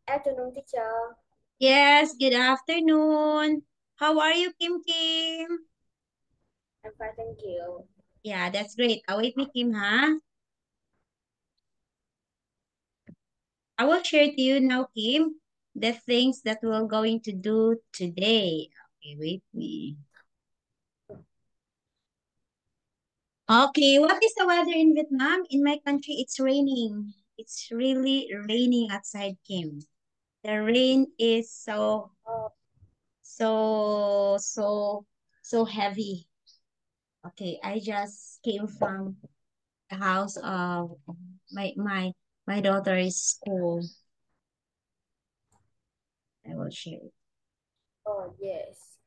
Afternoon, teacher. Yes, good afternoon. How are you, Kim Kim? I'm fine, thank you. Yeah, that's great. Await me, Kim, huh? I will share to you now, Kim, the things that we're going to do today. Okay, wait me. Okay, what is the weather in Vietnam? In my country, it's raining. It's really raining outside, Kim. The rain is Oh, so, so, so heavy. Okay, I just came from the house of my daughter's school. I will share it. oh, yes.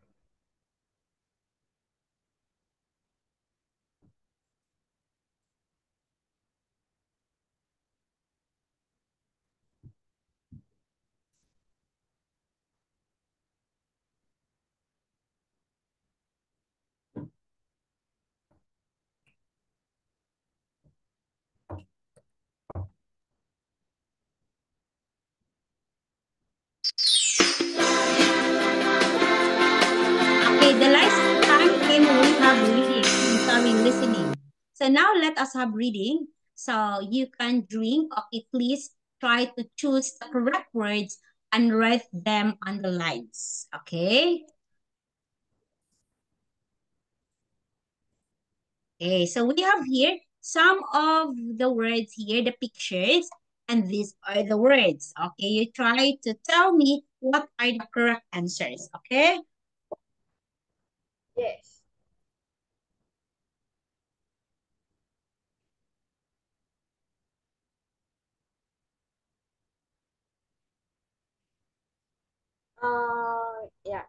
Okay, the last time came we have reading, sorry, listening. So now let us have reading. So you can drink. Okay, please try to choose the correct words and write them on the lines. Okay. Okay, so we have here some of the words here, the pictures, and these are the words. Okay, you try to tell me what are the correct answers. Okay. Yes. Yeah.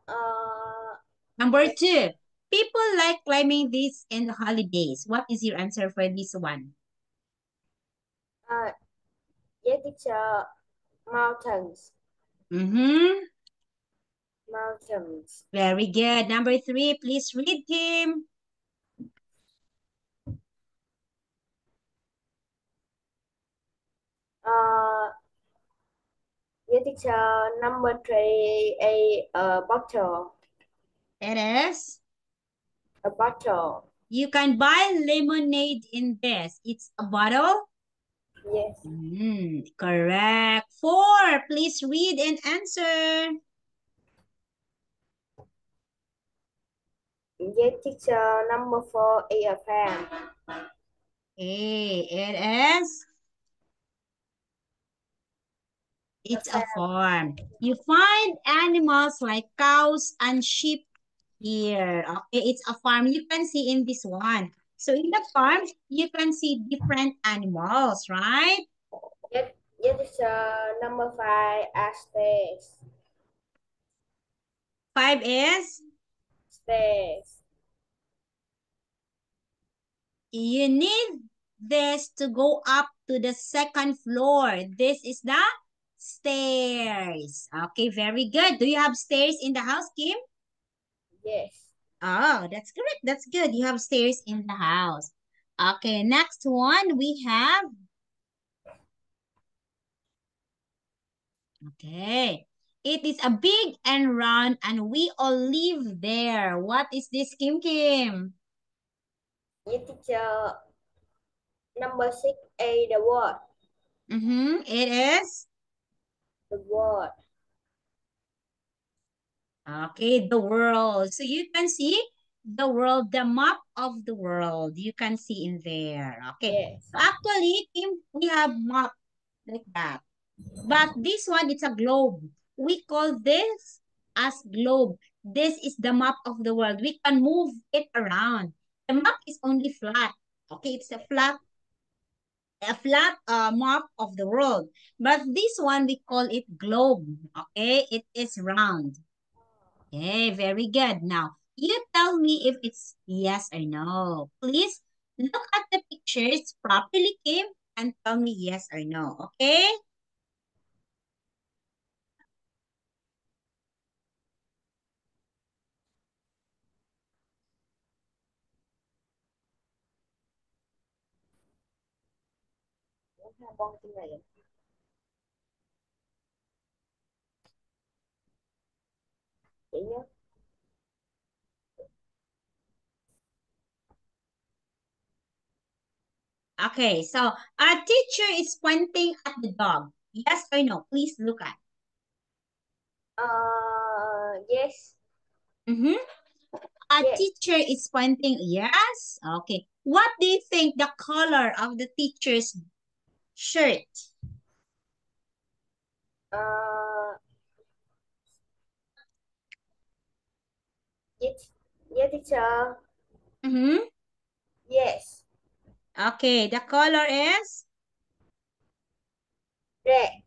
Number Yes. two, people like climbing this in the holidays. What is your answer for this one? Uh, yeah, teacher. Mountains. Mm-hmm. Mountains. Very good. Number three, please read him. Uh, yeah, teacher. Number three, a bottle. It is. A bottle. You can buy lemonade in this. It's a bottle. Yes. Correct. Four, please read and answer. Yeah, teacher. Number four, a fan. Okay, it is. A It's a fan. farm. You find animals like cows and sheep here. Okay, it's a farm. You can see in this one. So in the farm, you can see different animals, right? Yeah, yeah, teacher. Number five, a stairs. Five is Stairs. you need this to go up to the second floor. This is the stairs. Okay, very good. Do you have stairs in the house, Kim? Yes. Oh, that's correct. That's good. You have stairs in the house. Okay, next one we have. Okay. It is a big and round and we all live there. What is this, Kim Kim? Yeah, teacher. Number six, A, the word. Mm-hmm. It is. The word. Okay, the world. So you can see the world, the map of the world. You can see in there. Okay. Yes. So actually, Kim, we have map like that. But this one, it's a globe. We call this as globe. This is the map of the world. We can move it around. The map is only flat. Okay, it's a flat map of the world. But this one, we call it globe. Okay, it is round. Okay, very good. Now, you tell me if it's yes or no. Please look at the pictures properly, Kim, and tell me yes or no. Okay? Habang tingnan. Chị nhớ. Okay, so a teacher is pointing at the dog. Yes or no? Please look at. Yes. Mm-hmm. A Yes. teacher is pointing. Yes. Okay. What do you think the color of the teacher's shirt? Uh, yes. Yes, teacher. Mm-hmm. Yes. Okay, the color is? Red.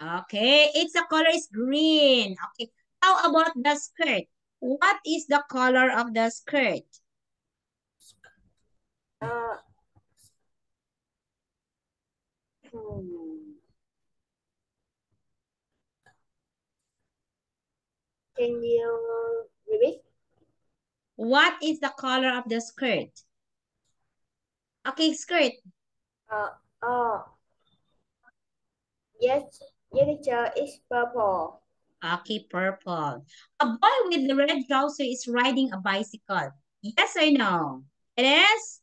Okay, its the color is green. Okay, how about the skirt? What is the color of the skirt? Uh, hmm. Can you repeat? What is the color of the skirt? Okay, skirt. Uh, oh, yes. Yes, teacher. It's purple. Okay, purple. A boy with the red trouser is riding a bicycle. Yes or no? It is?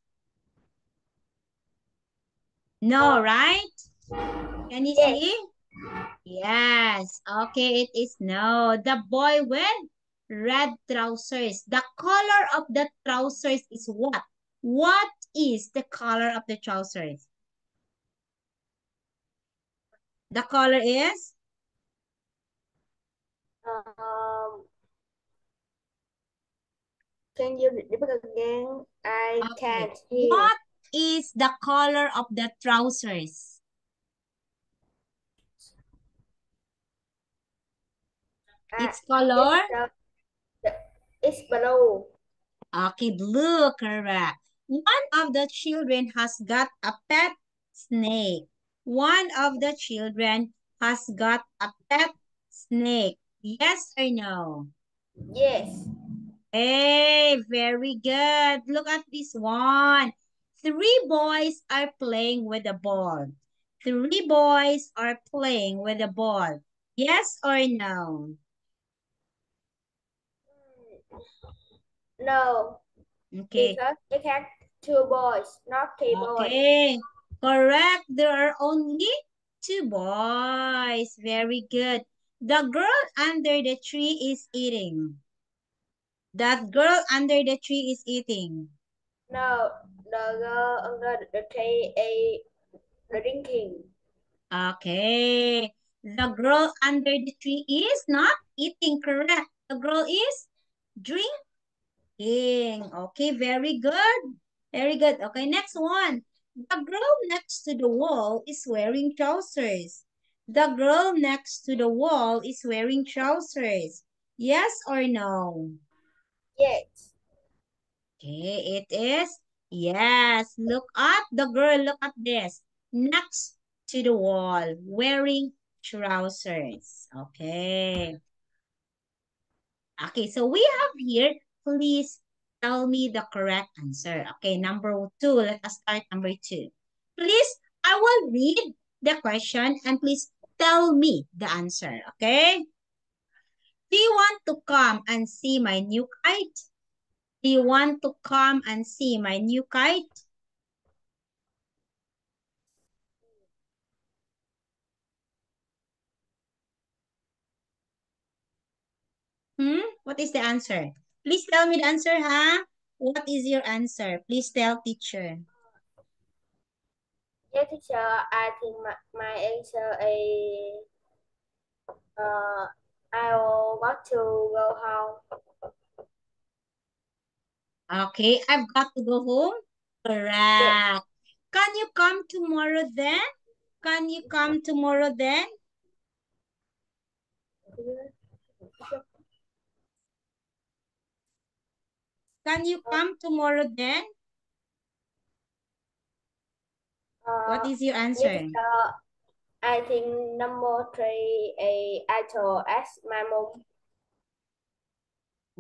No, Uh, right? Can you see? yes. Yes. Okay, it is no. The boy with red trousers. The color of the trousers is what? What is the color of the trousers? The color is? Um, can you repeat again? I Okay. can't hear. What is the color of the trousers? Its Yes, color? teacher. It's blue. Okay, blue, correct. One of the children has got a pet snake. One of the children has got a pet snake. Yes or no? Yes. Hey, very good. Look at this one. Three boys are playing with a ball. Three boys are playing with a ball. Yes or no? No, Okay. because they had two boys, not three boys. Okay, correct. There are only two boys. Very good. The girl under the tree is eating. That girl under the tree is eating. No, the girl under the tree is drinking. Okay. The girl under the tree is not eating, correct. The girl is drinking. Okay, very good. Very good. Okay, next one. The girl next to the wall is wearing trousers. The girl next to the wall is wearing trousers. Yes or no? Yes. Okay, it is. Yes. Look at the girl. Look at this. Next to the wall, wearing trousers. Okay. Okay, so we have here, please tell me the correct answer. Okay, number two, let us start number two. Please, I will read the question and please tell me the answer, okay? Do you want to come and see my new kite? Do you want to come and see my new kite? What is the answer? Please tell me the answer, huh? What is your answer? Please tell teacher. Yes, teacher. I think my answer is I want to go home. Okay, I've got to go home. Yes. Correct. Can you come tomorrow then? Can you come tomorrow then? Can you come tomorrow then? What Uh, is your yes, answer? teacher. I think number three is I told ask my mom.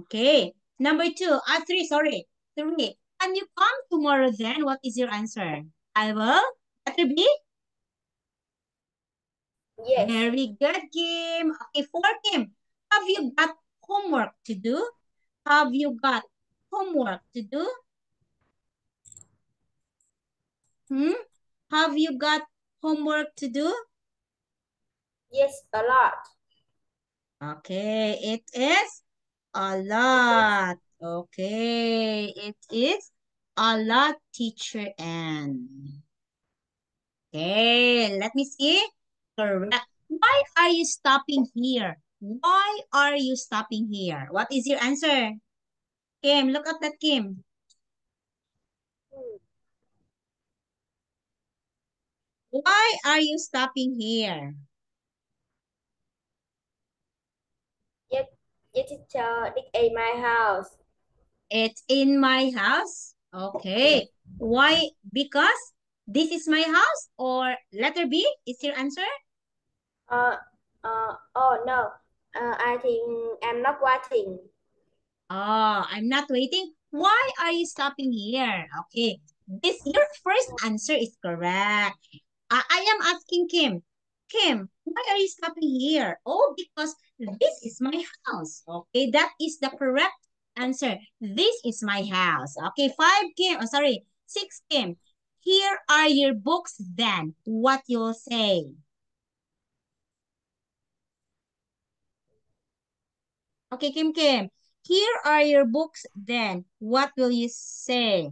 Okay. Number two, three, sorry. Three. Can you come tomorrow then? What is your answer? I will. Letter B? Yes. Very good, Kim. Okay, four, Kim. Have you got homework to do? Have you got homework to do? Hmm? Have you got homework to do? Yes, a lot. Okay, it is a It is. lot. Okay, it is a lot, teacher Anne. Okay, let me see. Correct. Why are you stopping here? Why are you stopping here? What is your answer? Kim, look at that, Kim. Hmm. Why are you stopping here? Yes, yes, teacher. This is my house. It's in my house. Yes. Okay. Why? Because this is my house, or letter B is your answer? Uh, oh no. I think I'm not watching. Oh, I'm not waiting. Why are you stopping here? Okay. This your first answer is correct. I am asking Kim. Kim, why are you stopping here? Oh, because this is my house. Okay, that is the correct answer. This is my house. Okay, five Kim. Oh, sorry, six Kim. Here are your books then. What you'll say? Okay, Kim Kim. Here are your books then. What will you say?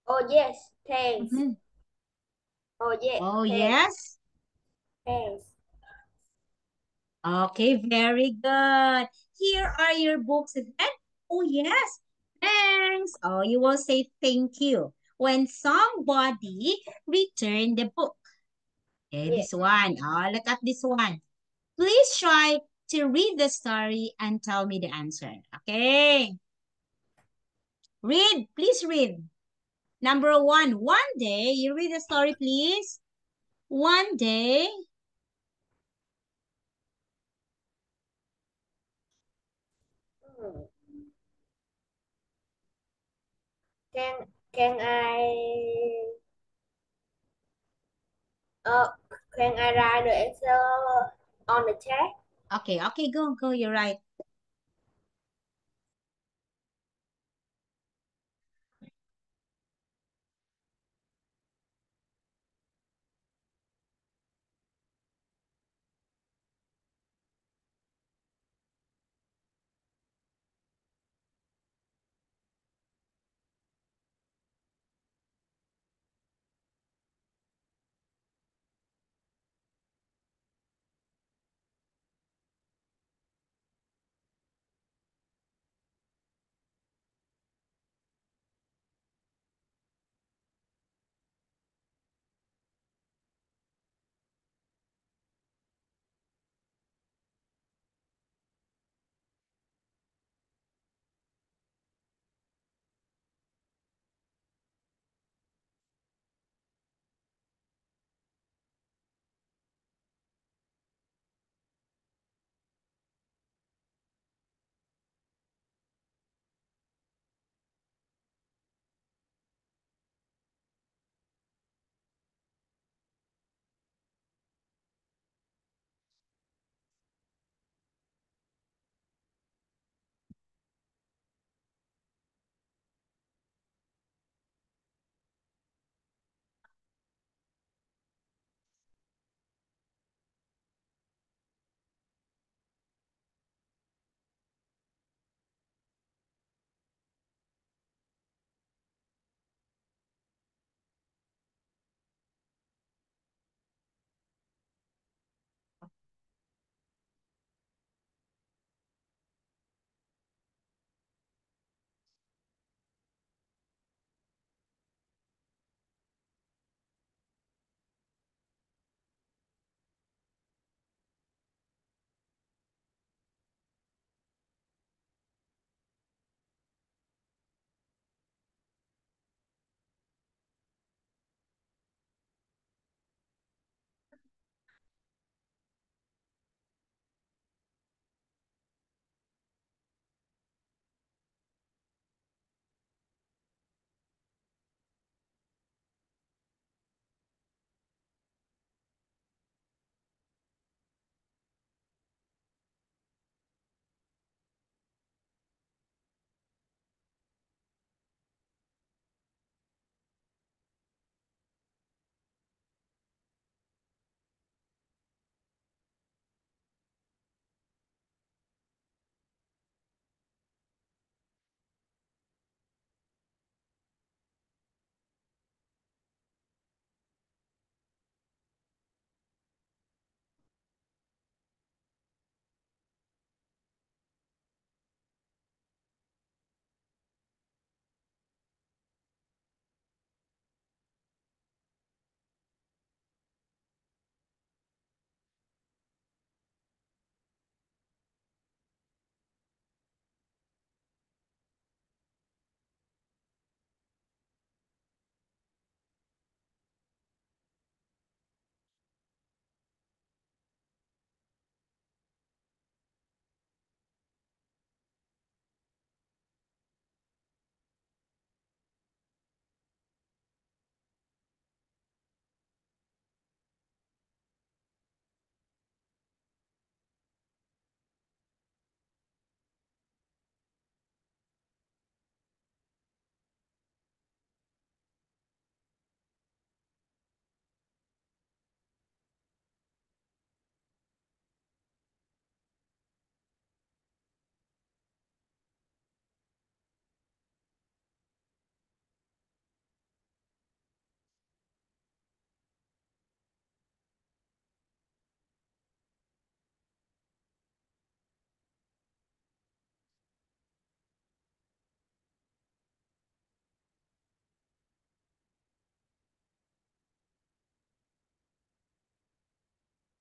Oh yes, thanks. Mhm. Oh yeah, Oh, thanks, yes. thanks. Okay, very good. Here are your books again. Oh, yes. Thanks. Oh, you will say thank you when somebody return the book. Okay, Yeah. this one. Oh, look at this one. Please try to read the story and tell me the answer. Okay. Read. Please read. Number one. One day. You read the story, please. One day. Hmm. Can I uh can I write the answer on the chat? Okay, okay, go, go. You're right.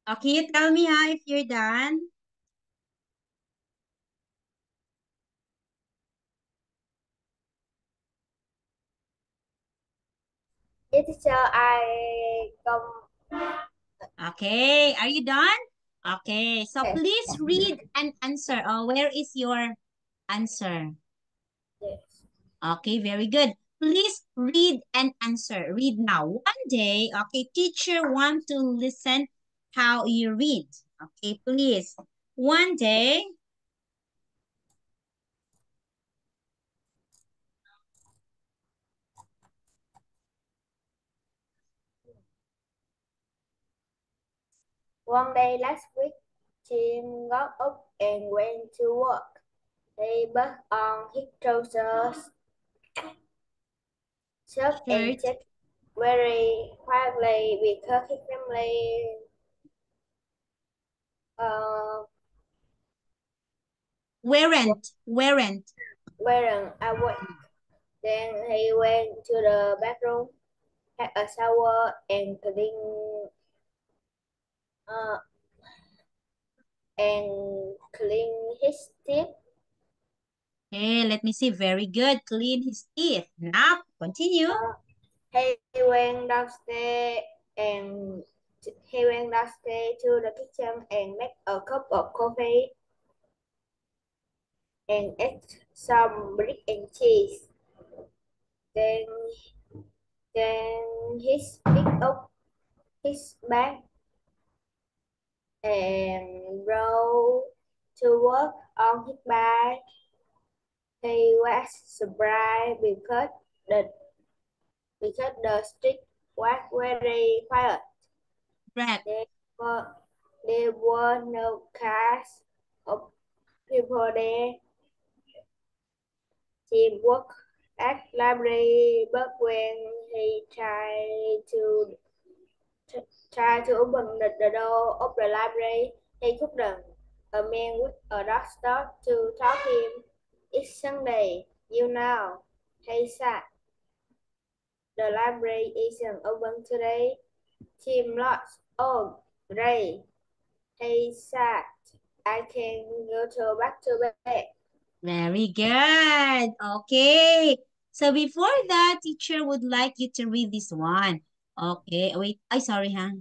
Okay, you tell me if you're done. Yes, teacher, I come. Okay, are you done? Okay, so Yes. please read and answer. Where is your answer? Yes. Okay, very good. Please read and answer. Read now. One day, okay, teacher want to listen how you read. Okay, please. One day, One day last week, Jim got up and went to work. He put on his trousers, shirt, and shirt, checked very quietly because his family uh, weren't. weren't awake. Then he went to the bathroom, had a shower, uh, and clean his teeth. Okay, let me see. Very good. Clean his teeth. Now, continue. Uh, he went downstairs and he went downstairs to the kitchen and made a cup of coffee and ate some bread and cheese. Then, then he picked up his bag and rode to work on his bike. He was surprised because the street was very quiet. Correct. There were, there were no cars or people there. He worked at library, but when he tried to open the door of the library, he couldn't. A man with a dog started to talk to him. It's Sunday, you know. He said, the library isn't open today. Tim lost. Oh, great. He said, I can go back to bed. Very good. Okay. So before that, teacher would like you to read this one. Okay. Wait. I sorry, huh?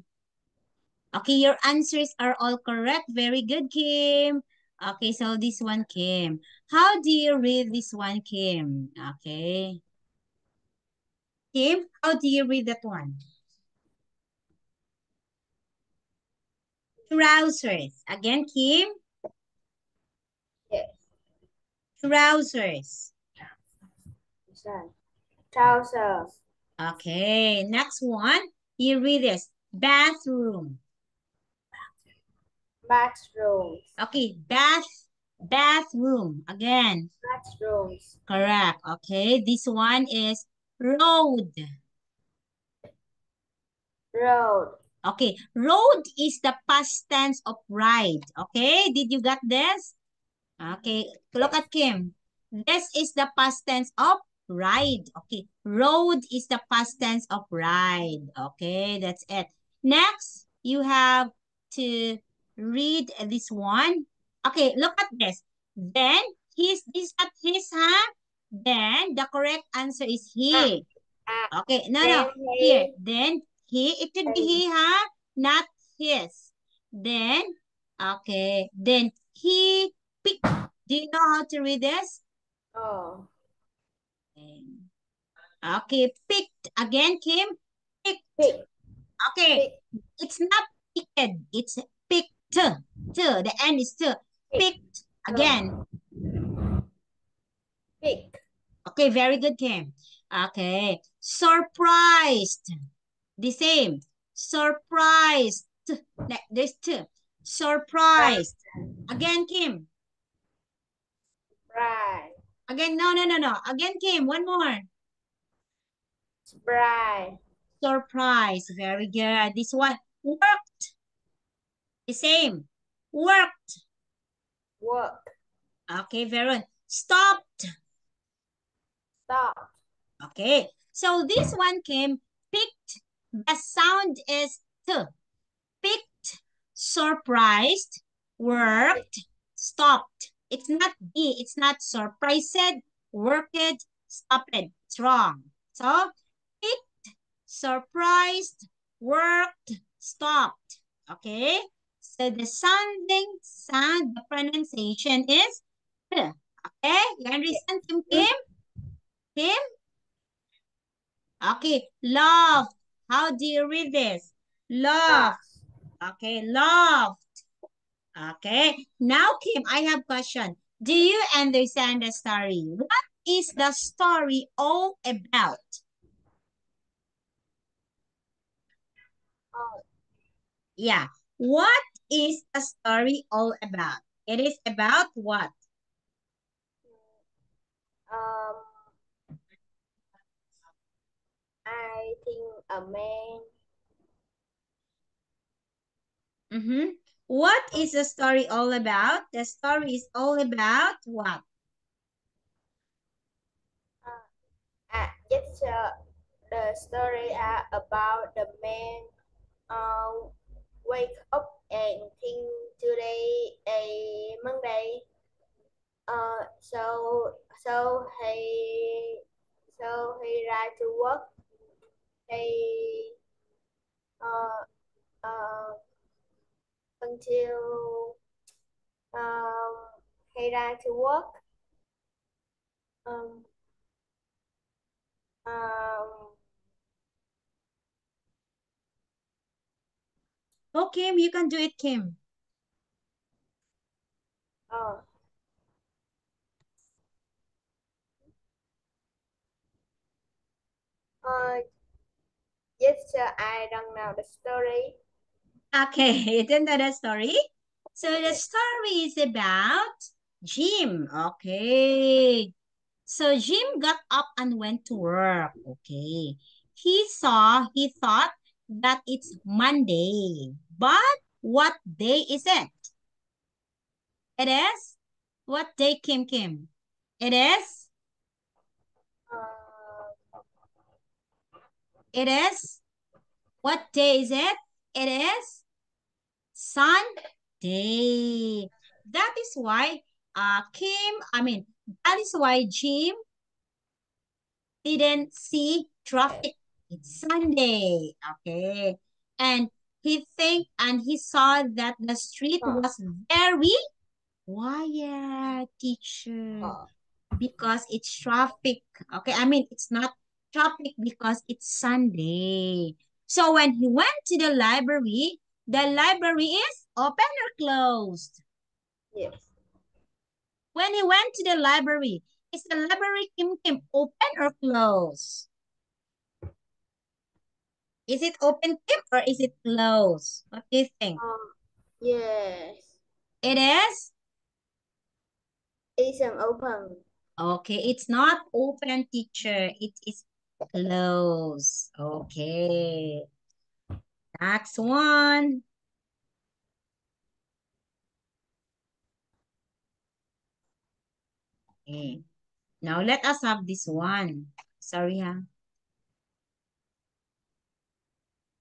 Okay, your answers are all correct. Very good, Kim. Okay, so this one, Kim. How do you read this one, Kim? Okay. Kim, how do you read that one? Trousers. Again, Kim. Yes, Trousers. son. Trousers, Okay, next one. You read this. Bathroom. bathrooms, Okay, bathroom. Again, bathrooms, correct. Okay, this one is road. road, Okay, road is the past tense of ride. Okay, did you get this? Okay, look yes, at Kim. This is the past tense of ride. Okay, road is the past tense of ride. Okay, that's it. Next, you have to read this one. Okay, look at this. Then, this at his, huh? Then, the correct answer is ah, he. ah. Okay, no. Then Here, then he, it should be he, he, huh? Not his. Then, okay, then he picked. Do you know how to read this? oh, Okay, picked. Again, Kim, picked. pick, Okay, pick, it's not picked, it's picked. The end is to. pick, Picked. Again. oh, pick, Okay, very good, Kim. Okay, surprised. The same. Surprised. There's two. bride, Surprised. Again, Kim. bride, Again, no. Again, Kim. One more. bride, Surprise. Very good. This one. Worked. The same. Worked. work, Okay, very good. Stopped. stop, Okay. So this one came picked. The sound is t. Picked. Surprised, worked, stopped. It's not B. It's not surprised, worked, stopped. It's wrong. So, picked, surprised, worked, stopped. Okay? So, the sounding sound, the pronunciation is P. Okay? You understand, Kim Kim? Kim? Okay. Love. How do you read this? Love. Lost. Okay. Love. Okay. Now, Kim, I have question. Do you understand the story? What is the story all about? Oh, Yeah. What is the story all about? It is about what? um, I think a man. Mm-hmm. What is the story all about? The story is all about what? It's the story about the man uh, wake up and think today a Monday. So he tried to work. He uh, uh, until um, he tried to work. Um, um, Oh, Kim, you can do it, Kim. uh, uh, yes, I don't know the story. Okay, isn't that a story? So the Yes. story is about Jim. Okay. So Jim got up and went to work. Okay. He thought that it's Monday. But what day is it? It is? What day, Kim Kim? It is? Uh, It is? What day is it? It is Sunday. That is why that is why Jim didn't see traffic. It's Sunday. Okay. And he saw that the street uh, was very quiet, teacher, uh, because it's traffic. Okay. It's not traffic because it's Sunday. So when he went to the library is open or closed? yes. When he went to the library, is the library Kim Kim open or closed? Is it open, Kim, or is it closed? What do you think? Yes. It is? Isn't open. Okay, it's not open, teacher. It is closed. Okay. Next one. Okay. Now let us have this one. Sorry, huh?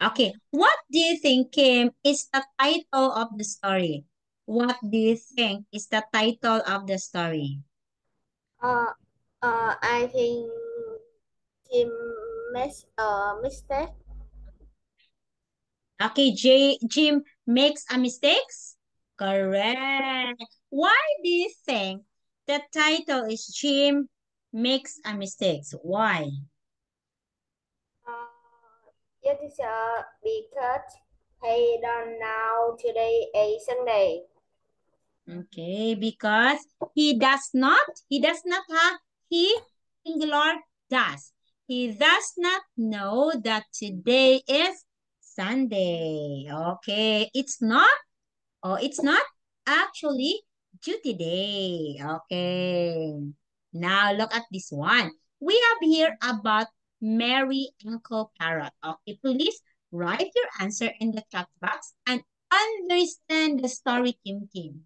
Okay. What do you think, Kim, is the title of the story? What do you think is the title of the story? Uh, I think Kim makes a mistake. Okay, Jim makes a mistakes? Correct. Why do you think the title is Jim makes a mistakes? Why? Uh, yes, because he don't know today is Sunday. Okay, because he does not have, he singular does. He does not know that today is Sunday. Okay, it's not actually duty day. Okay. Now look at this one. We have here about Mary Uncle Parrot. Okay, please write your answer in the chat box and understand the story, Kim Kim.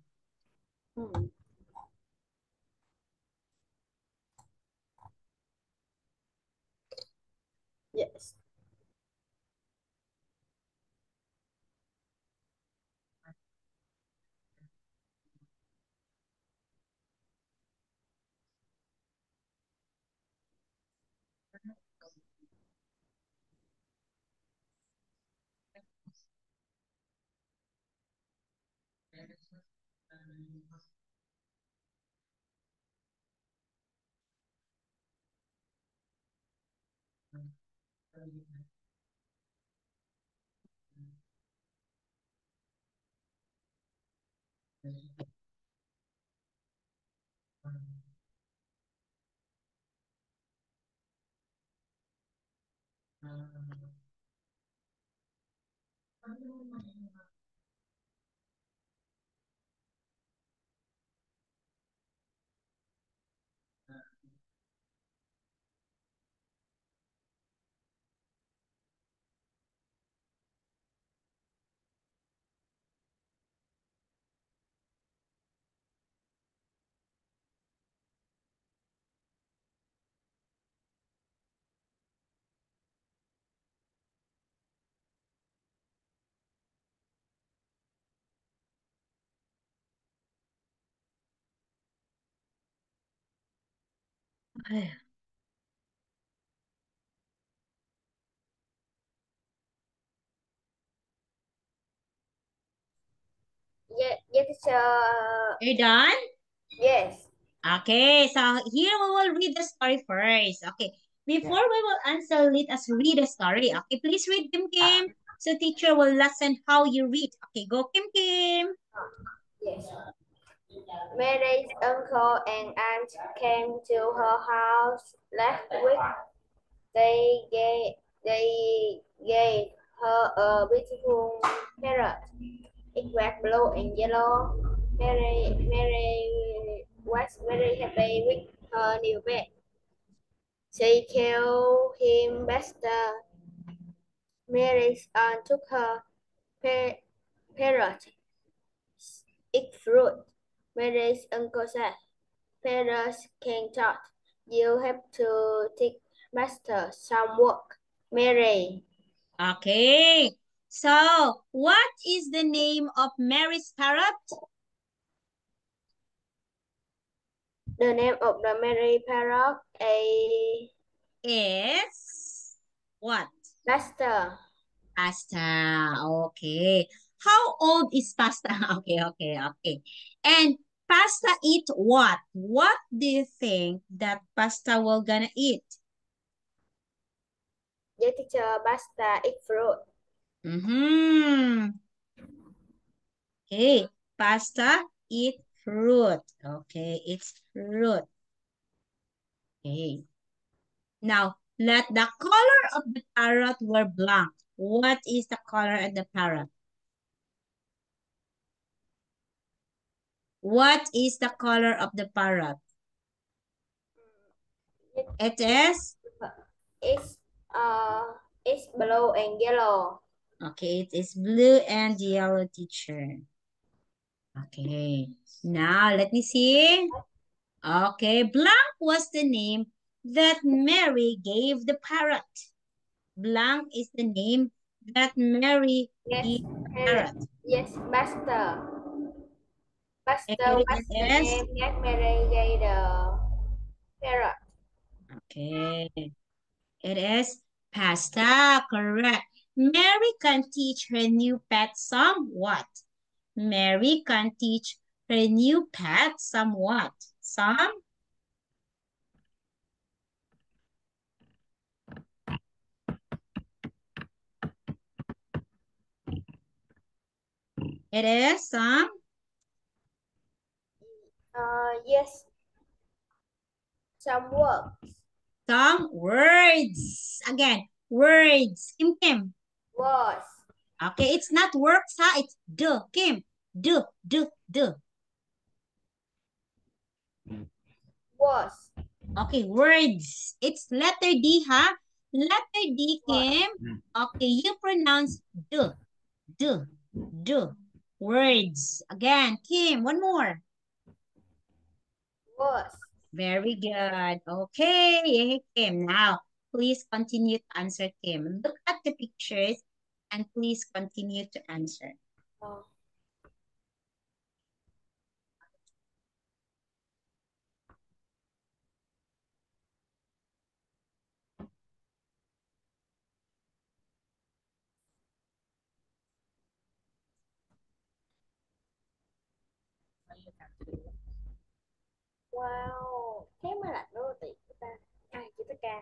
Hmm. Yes. Yeah, yeah, teacher. Are you done? Yes. Okay, so here we will read the story first. Okay, before we will answer, let us read the story. Okay, please read, Kim Kim. So teacher will lesson how you read. Okay, go Kim Kim. Yes. Mary's uncle and aunt came to her house last week. They gave her a beautiful parrot. It was blue and yellow. Mary was very happy with her new pet. She called him Buster. Mary's aunt took her pa- parrot, eat fruit. Mary's uncle said, "Parrots can talk. You have to teach Buster some work." Mary, Okay, so what is the name of Mary's parrot? the name of the Mary parrot is Is what? Buster. Pasta. Okay. How old is pasta? Okay. And pasta eat what? What do you think that pasta will gonna eat? The teacher Buster eat fruit. Mm-hmm. Okay. Pasta eat fruit. Okay, it's fruit. Okay. Now, let the color of the parrot were blank. What is the color of the parrot? What is the color of the parrot? It is, It's uh it's blue and yellow. okay, it is blue and yellow, teacher. Okay, now let me see. Okay, blank was the name that Mary gave the parrot. Blank is the name that Mary Yes, gave the Mary. parrot. Yes, Buster. And Buster it was the is, name that Mary gave the parrot. okay, it is pasta, correct. Mary can teach her new pet some what? Mary can teach her new pet somewhat. Some, it is Yes, some works. some words. Again, words. Kim Kim. Was. Okay, it's not works, ha? It's do. Kim. Do. Was. Okay, words. It's letter D, ha? Letter D, Was. Kim. Okay, you pronounce do. Do. Do. Words. Again, Kim, one more. Was. Very good. Okay, Kim. Now, please continue to answer, Kim. Look at the pictures and please continue to answer. Oh. Wow, thế mới là đô thị của ta. Chữ tất cả.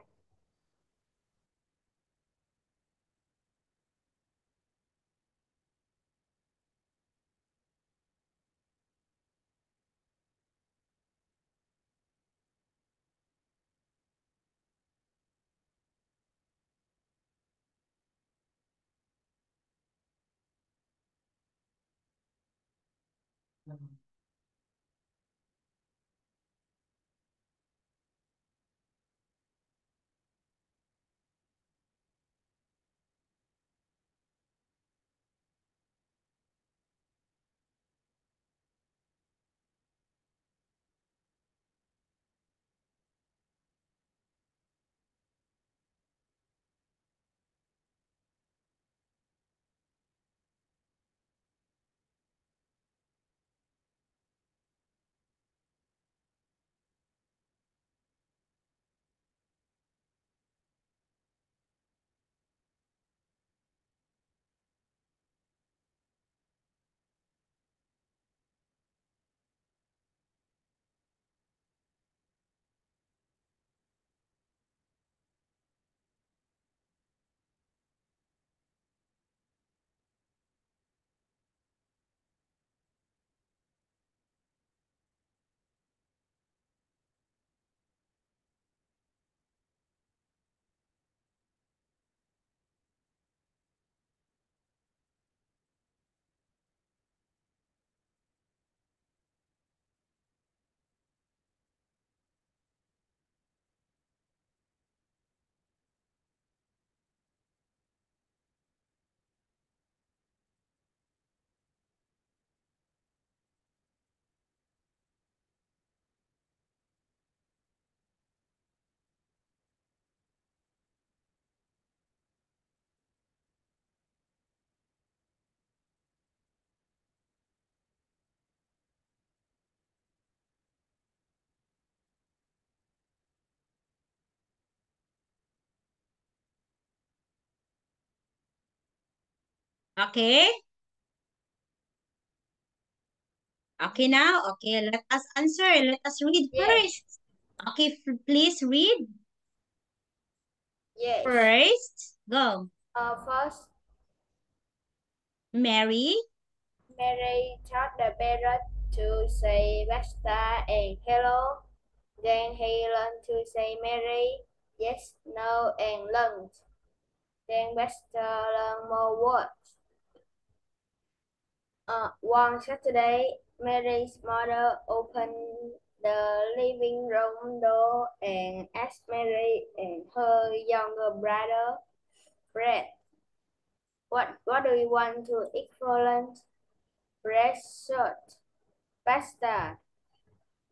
Okay? Okay now? Okay, let us answer. Let us read Yes, first. Okay, please read yes. first. Go. First, Mary. Mary taught the parrot to say basta and hello. Then he learned to say Mary, yes, no, and lunch. Then Basta learned more words. One Saturday, Mary's mother opened the living room door and asked Mary and her younger brother, Fred, what do you want to eat for lunch? Fred said, pasta.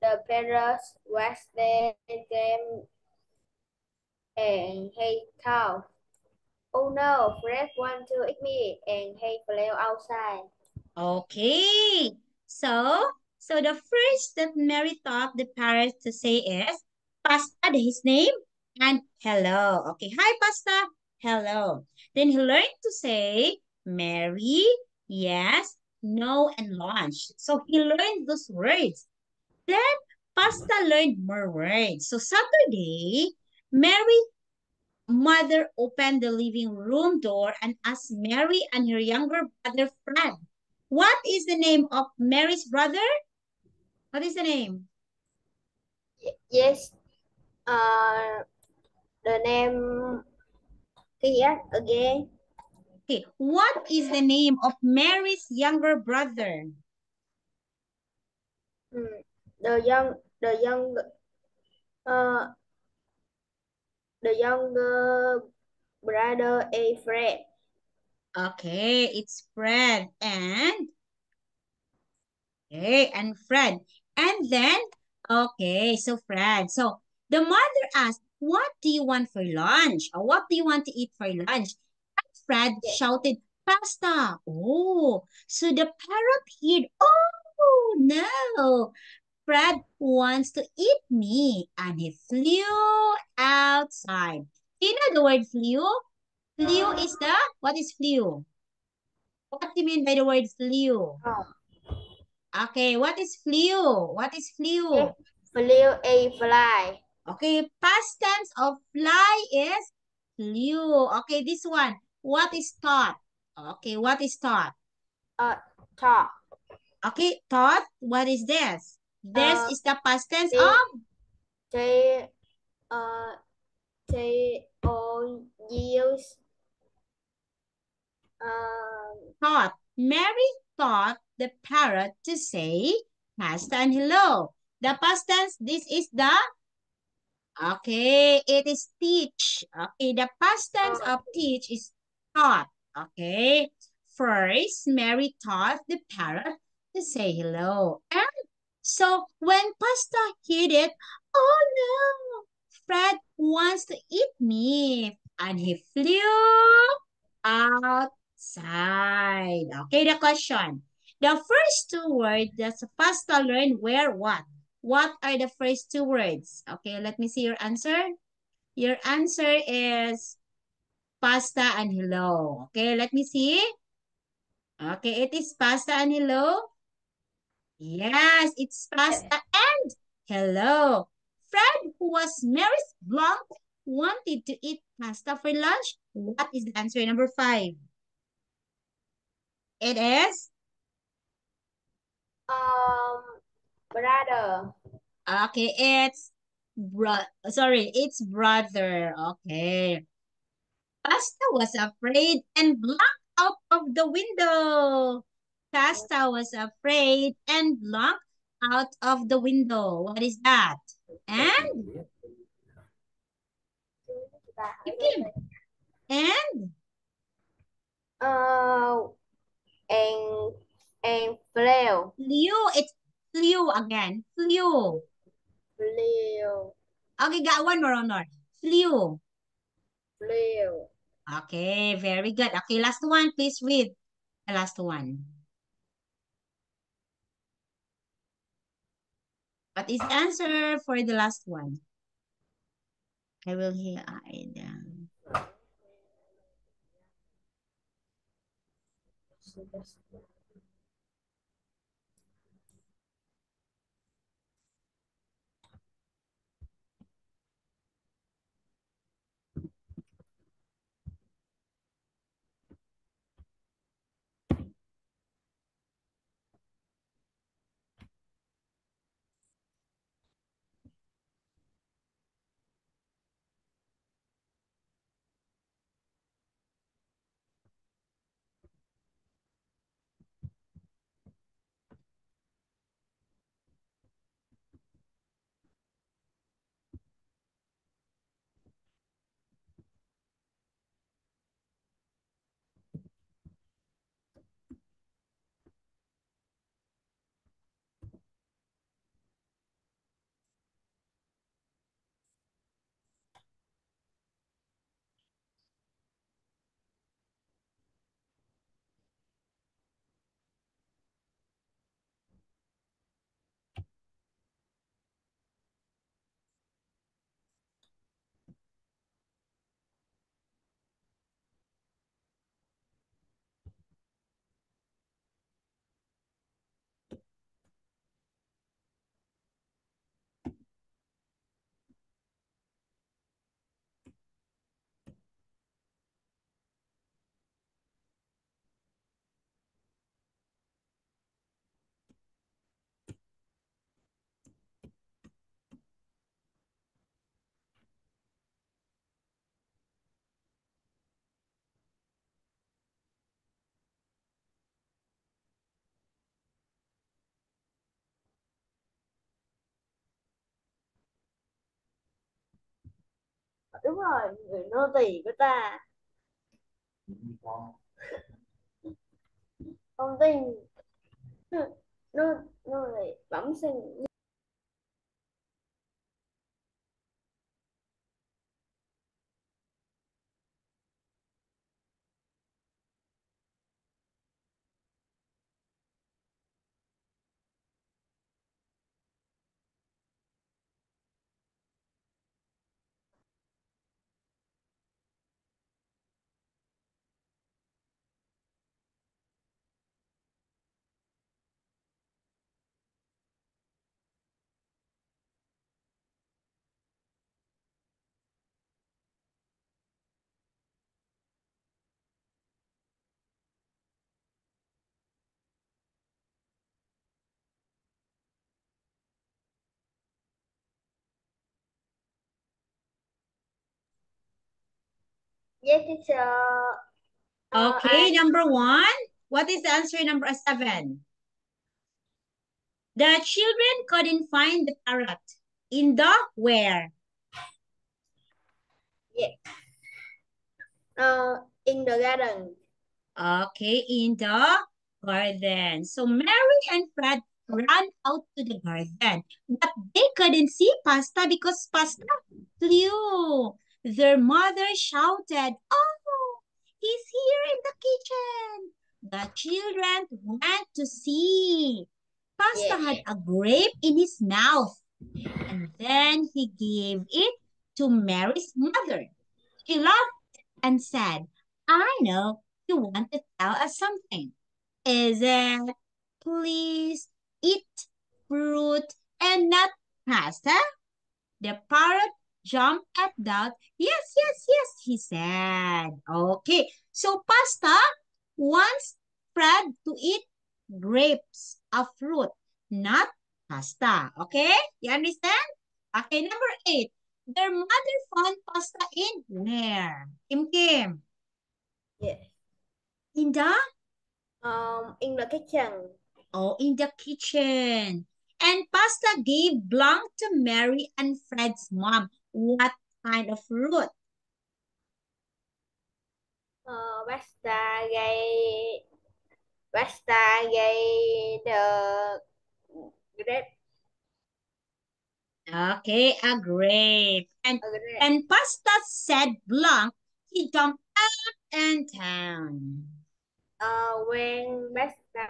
The parents watched them and he thought, oh no, Fred wants to eat me, and he flew outside. Okay. So the first that Mary taught the parrot to say is pasta, his name, and hello. Okay. Hi, pasta. Hello. Then he learned to say Mary, yes, no, and lunch. So he learned those words. Then pasta learned more words. So Saturday, Mary mother opened the living room door and asked Mary and her younger brother Fred, what is the name of Mary's brother? What is the name? Yes, uh, the name Kiat again. Okay, what is the name of Mary's younger brother? Hmm. The young, uh, the younger brother A Fred. Okay, it's Fred and Fred. And then, okay, so Fred. So the mother asked, what do you want for lunch? Or what do you want to eat for lunch? Fred Yes, shouted, pasta. Oh, so the parrot heard, oh no, Fred wants to eat me. And he flew outside. Do you know the word flew? Flew is what is flew? What do you mean by the word flew? oh, Okay, what is flew? What is F flew? flew a fly. Okay, past tense of fly is flew. Okay, this one. What is thought? Okay, what is thought? Uh, talk. Okay, thought. What is this? This Uh, is the past tense T of T T O use thought. Mary taught the parrot to say past and hello. The past tense, this is the, okay, it is teach. Okay, the past tense uh, of teach is taught. Okay, first, Mary taught the parrot to say hello. And so when Pasta hit it, oh no, Fred wants to eat me. And he flew outside. Okay, the question. The first two words that Pasta learned were what? What are the first two words? Okay, let me see your answer. Your answer is pasta and hello. Okay, let me see. Okay, it is pasta and hello. Yes, it's pasta and hello. Fred, who was Mary's blank, wanted to eat pasta for lunch. What is the answer number five? It is? um brother. Okay, it's it's brother. Okay. Pasta was afraid and blocked out of the window. Pasta was afraid and blocked out of the window. What is that? And you give. And Uh, and flew. flew. It's flew again. Flew. Flew. Okay, got one more. Flew. Flew. Okay, very good. Okay, last one. Please read the last one. What is the answer for the last one? I will hear. Đúng rồi, người nô tỳ của ta. Không tin. Nô nô nô tỳ bẩm sinh. Yes, teacher. Okay, number 1. What is the answer number 7? The children couldn't find the parrot in the where? Yeah. In the garden. Okay, in the garden. So Mary and Fred ran out to the garden, but they couldn't see Pasta because Pasta flew. Their mother shouted, "Oh, he's here in the kitchen." The children went to see. Pasta Yes. had a grape in his mouth, and then he gave it to Mary's mother. She laughed and said, "I know you want to tell us something. Is it? Please eat fruit and not pasta." The parrot jumped at that. "Yes, yes, yes," he said. Okay, so Pasta wants Fred to eat grapes, a fruit, not pasta. Okay, you understand? Okay, number 8. Their mother found Pasta in where? Kim Kim. Yes. In the? In the kitchen. Oh, in the kitchen. And Pasta gave blank to Mary and Fred's mom. What kind of fruit? Pasta gave the grape. Okay, a grape. A grape. And Pasta said blank. He jumped up and down. When Pasta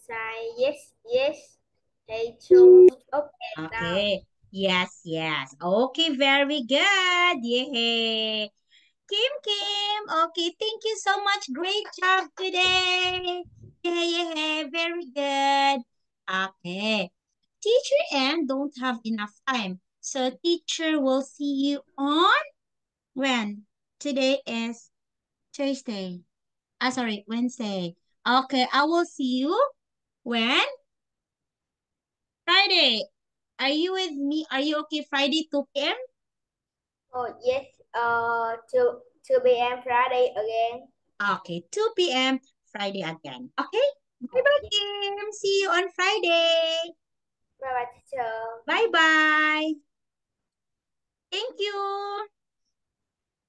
say yes, yes, he jumped up and down. Okay. Yes, yes. Okay, very good. Yay. Kim Kim. Okay, thank you so much. Great job today. Yeah, yeah, very good. Okay. Teacher Ann don't have enough time. So teacher will see you on when? Today is Thursday. Sorry, Wednesday. Okay, I will see you when? Friday. Are you with me? Are you okay Friday 2 p.m.? Oh yes. 2 p.m. Friday again. Okay, 2 p.m. Friday again. Okay? Bye-bye, Yes. Kim. See you on Friday. Bye bye teacher. Bye-bye. Thank you.